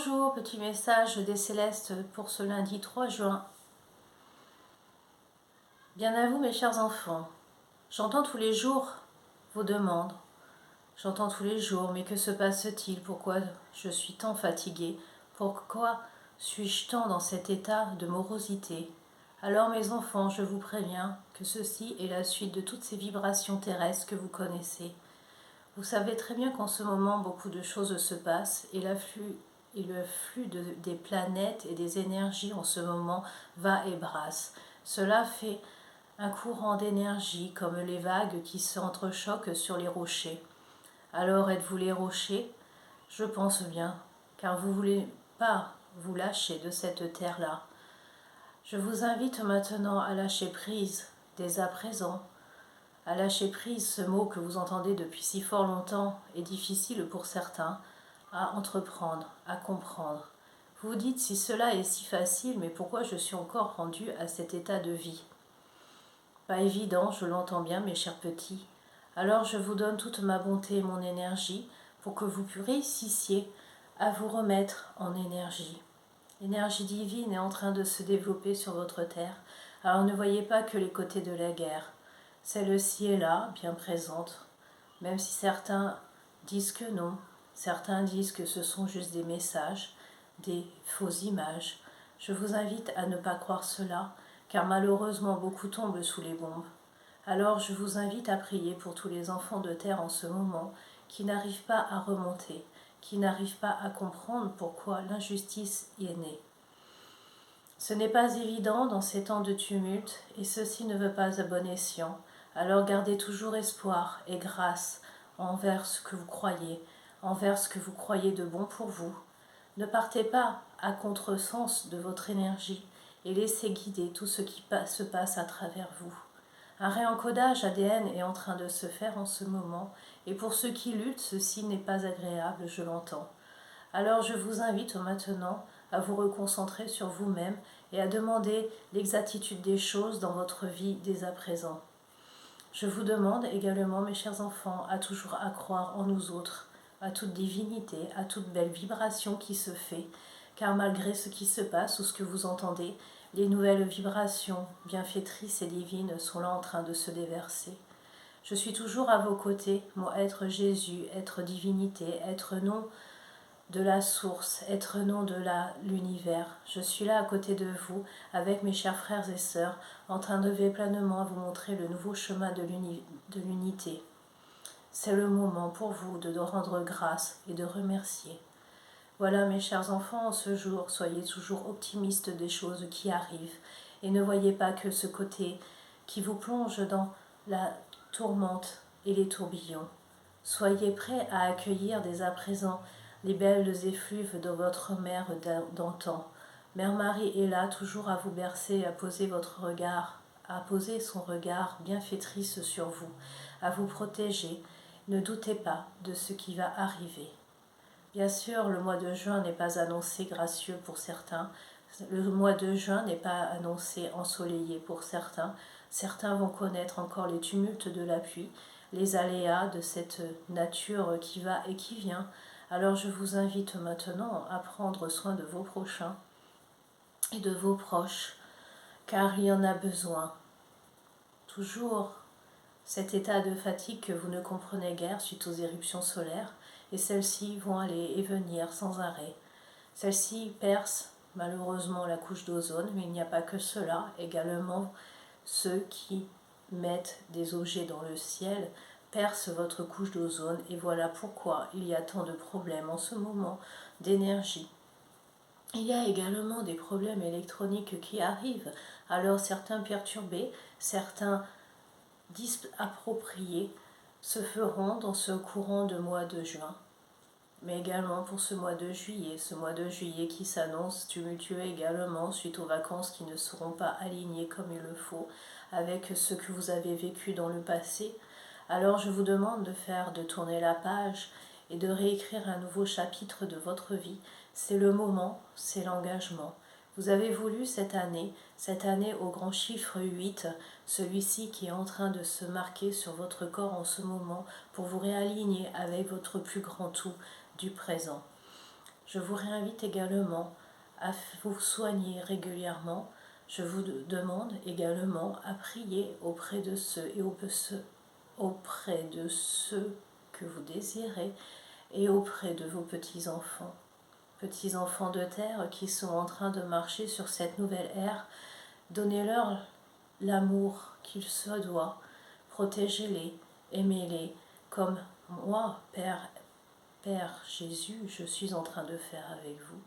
Bonjour, petit message des célestes pour ce lundi 3 juin. Bien à vous mes chers enfants. J'entends tous les jours vos demandes. J'entends tous les jours, mais que se passe-t-il? Pourquoi je suis tant fatiguée? Pourquoi suis-je tant dans cet état de morosité? Alors mes enfants, je vous préviens que ceci est la suite de toutes ces vibrations terrestres que vous connaissez. Vous savez très bien qu'en ce moment, beaucoup de choses se passent et le flux des planètes et des énergies en ce moment va et brasse. Cela fait un courant d'énergie comme les vagues qui s'entrechoquent sur les rochers. Alors êtes-vous les rochers? Je pense bien, car vous ne voulez pas vous lâcher de cette terre-là. Je vous invite maintenant à lâcher prise dès à présent. À lâcher prise, ce mot que vous entendez depuis si fort longtemps est difficile pour certains à entreprendre, à comprendre. Vous vous dites si cela est si facile, mais pourquoi je suis encore rendue à cet état de vie? Pas évident, je l'entends bien mes chers petits. Alors je vous donne toute ma bonté et mon énergie pour que vous réussissiez à vous remettre en énergie. L'énergie divine est en train de se développer sur votre terre. Alors ne voyez pas que les côtés de la guerre. Celle-ci est là, bien présente, même si certains disent que non, certains disent que ce sont juste des messages, des fausses images. Je vous invite à ne pas croire cela, car malheureusement beaucoup tombent sous les bombes. Alors je vous invite à prier pour tous les enfants de terre en ce moment qui n'arrivent pas à remonter, qui n'arrivent pas à comprendre pourquoi l'injustice y est née. Ce n'est pas évident dans ces temps de tumulte, et ceci ne veut pas à bon escient. Alors gardez toujours espoir et grâce envers ce que vous croyez, envers ce que vous croyez de bon pour vous. Ne partez pas à contresens de votre énergie et laissez guider tout ce qui se passe à travers vous. Un réencodage ADN est en train de se faire en ce moment, et pour ceux qui luttent, ceci n'est pas agréable, je l'entends. Alors je vous invite maintenant à vous reconcentrer sur vous-même et à demander l'exactitude des choses dans votre vie dès à présent. Je vous demande également, mes chers enfants, à toujours à croire en nous autres, à toute divinité, à toute belle vibration qui se fait, car malgré ce qui se passe ou ce que vous entendez, les nouvelles vibrations bienfaitrices et divines sont là en train de se déverser. Je suis toujours à vos côtés, moi être Jésus, être divinité, être nom de la source, être nom de l'univers. Je suis là à côté de vous, avec mes chers frères et sœurs, en train d'œuvrer pleinement à vous montrer le nouveau chemin de l'unité. C'est le moment pour vous de rendre grâce et de remercier. Voilà mes chers enfants, en ce jour, soyez toujours optimistes des choses qui arrivent et ne voyez pas que ce côté qui vous plonge dans la tourmente et les tourbillons. Soyez prêts à accueillir dès à présent les belles effluves de votre mère d'antan. Mère Marie est là, toujours à vous bercer, à poser votre regard, à poser son regard bienfaitrice sur vous, à vous protéger. Ne doutez pas de ce qui va arriver. Bien sûr, le mois de juin n'est pas annoncé gracieux pour certains. Le mois de juin n'est pas annoncé ensoleillé pour certains. Certains vont connaître encore les tumultes de la pluie, les aléas de cette nature qui va et qui vient. Alors je vous invite maintenant à prendre soin de vos prochains et de vos proches, car il y en a besoin. Toujours cet état de fatigue que vous ne comprenez guère suite aux éruptions solaires, et celles-ci vont aller et venir sans arrêt. Celles-ci percent malheureusement la couche d'ozone, mais il n'y a pas que cela, également ceux qui mettent des objets dans le ciel percent votre couche d'ozone, et voilà pourquoi il y a tant de problèmes en ce moment d'énergie. Il y a également des problèmes électroniques qui arrivent, alors certains perturbés, certains appropriés se feront dans ce courant de mois de juin, mais également pour ce mois de juillet qui s'annonce tumultueux également suite aux vacances qui ne seront pas alignées comme il le faut avec ce que vous avez vécu dans le passé. Alors je vous demande de tourner la page et de réécrire un nouveau chapitre de votre vie. C'est le moment, c'est l'engagement. Vous avez voulu cette année au grand chiffre 8, celui-ci qui est en train de se marquer sur votre corps en ce moment pour vous réaligner avec votre plus grand tout du présent. Je vous réinvite également à vous soigner régulièrement. Je vous demande également à prier auprès de ceux que vous désirez et auprès de vos petits-enfants. Petits-enfants de terre qui sont en train de marcher sur cette nouvelle ère, donnez-leur l'amour qu'il se doit, protégez-les, aimez-les, comme moi, Père Jésus, je suis en train de faire avec vous.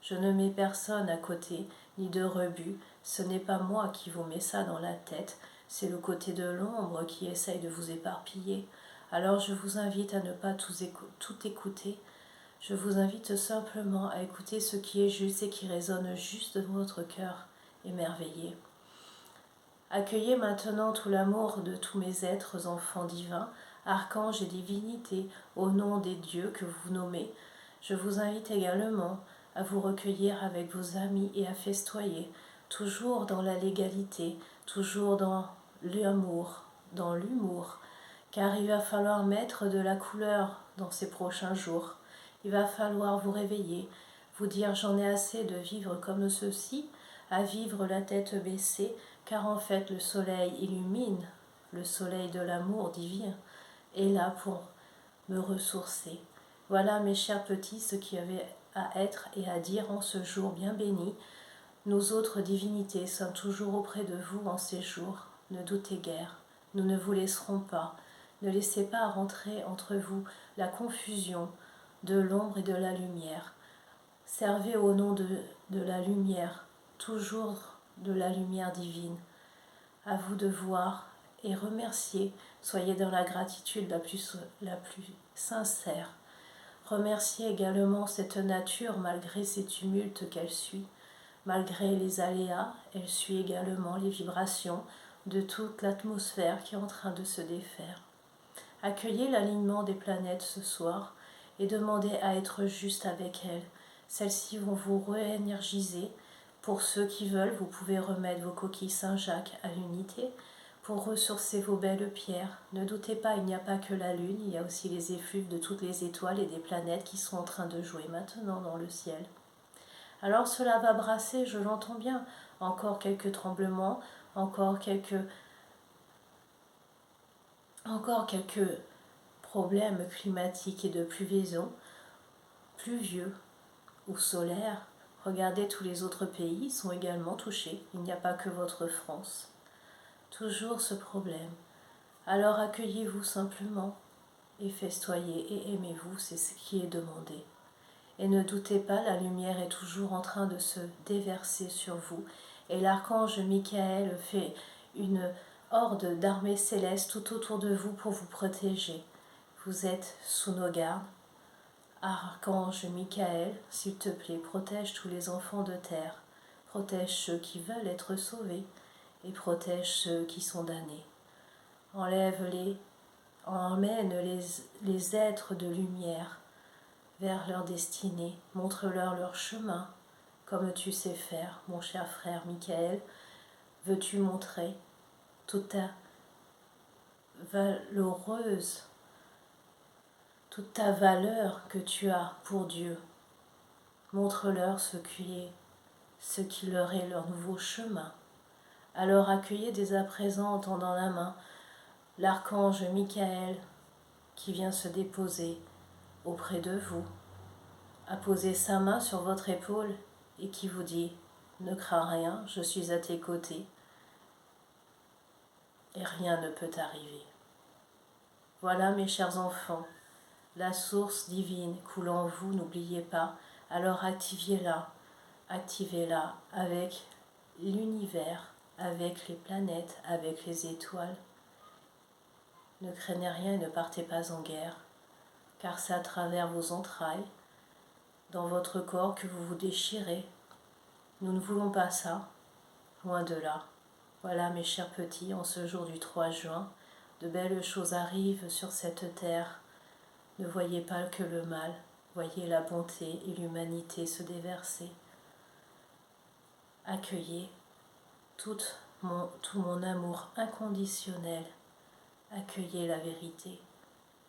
Je ne mets personne à côté, ni de rebut, ce n'est pas moi qui vous mets ça dans la tête, c'est le côté de l'ombre qui essaye de vous éparpiller. Alors je vous invite à ne pas tout écouter, je vous invite simplement à écouter ce qui est juste et qui résonne juste dans votre cœur émerveillé. Accueillez maintenant tout l'amour de tous mes êtres enfants divins, archanges et divinités, au nom des dieux que vous nommez. Je vous invite également à vous recueillir avec vos amis et à festoyer, toujours dans la légalité, toujours dans l'humour, car il va falloir mettre de la couleur dans ces prochains jours. Il va falloir vous réveiller, vous dire j'en ai assez de vivre comme ceci, à vivre la tête baissée, car en fait le soleil illumine, le soleil de l'amour divin est là pour me ressourcer. Voilà mes chers petits ce qu'il y avait à être et à dire en ce jour bien béni. Nous autres divinités sommes toujours auprès de vous en ces jours. Ne doutez guère, nous ne vous laisserons pas. Ne laissez pas rentrer entre vous la confusion de l'ombre et de la lumière. Servez au nom de la lumière, toujours de la lumière divine. À vous de voir et remercier. Soyez dans la gratitude la plus sincère. Remerciez également cette nature malgré ces tumultes qu'elle suit. Malgré les aléas, elle suit également les vibrations de toute l'atmosphère qui est en train de se défaire. Accueillez l'alignement des planètes ce soir et demandez à être juste avec elles. Celles-ci vont vous réénergiser. Pour ceux qui veulent, vous pouvez remettre vos coquilles Saint-Jacques à l'unité pour ressourcer vos belles pierres. Ne doutez pas, il n'y a pas que la Lune, il y a aussi les effluves de toutes les étoiles et des planètes qui sont en train de jouer maintenant dans le ciel. Alors cela va brasser, je l'entends bien. Encore quelques tremblements, encore quelques problèmes climatiques et de pluvieux ou solaires. Regardez, tous les autres pays sont également touchés. Il n'y a pas que votre France. Toujours ce problème. Alors accueillez-vous simplement et festoyez et aimez-vous, c'est ce qui est demandé. Et ne doutez pas, la lumière est toujours en train de se déverser sur vous. Et l'archange Michael fait une horde d'armées célestes tout autour de vous pour vous protéger. Vous êtes sous nos gardes. Archange Michael, s'il te plaît, protège tous les enfants de terre. Protège ceux qui veulent être sauvés et protège ceux qui sont damnés. Emmène les êtres de lumière vers leur destinée, montre-leur leur chemin, comme tu sais faire, mon cher frère Michael. Veux-tu montrer toute ta toute ta valeur que tu as pour Dieu? Montre-leur ce qui leur est leur nouveau chemin. Alors accueillez dès à présent, en tendant la main, l'archange Michael qui vient se déposer auprès de vous, a posé sa main sur votre épaule et qui vous dit « Ne crains rien, je suis à tes côtés et rien ne peut t'arriver. » Voilà mes chers enfants, la source divine coule en vous, n'oubliez pas, alors activez-la avec l'univers, avec les planètes, avec les étoiles. Ne craignez rien et ne partez pas en guerre, car c'est à travers vos entrailles, dans votre corps que vous vous déchirez. Nous ne voulons pas ça, loin de là. Voilà mes chers petits, en ce jour du 3 juin, de belles choses arrivent sur cette terre. Ne voyez pas que le mal, voyez la bonté et l'humanité se déverser. Accueillez tout mon amour inconditionnel. Accueillez la vérité.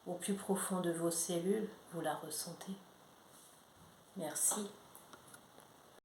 Au plus profond de vos cellules, vous la ressentez. Merci.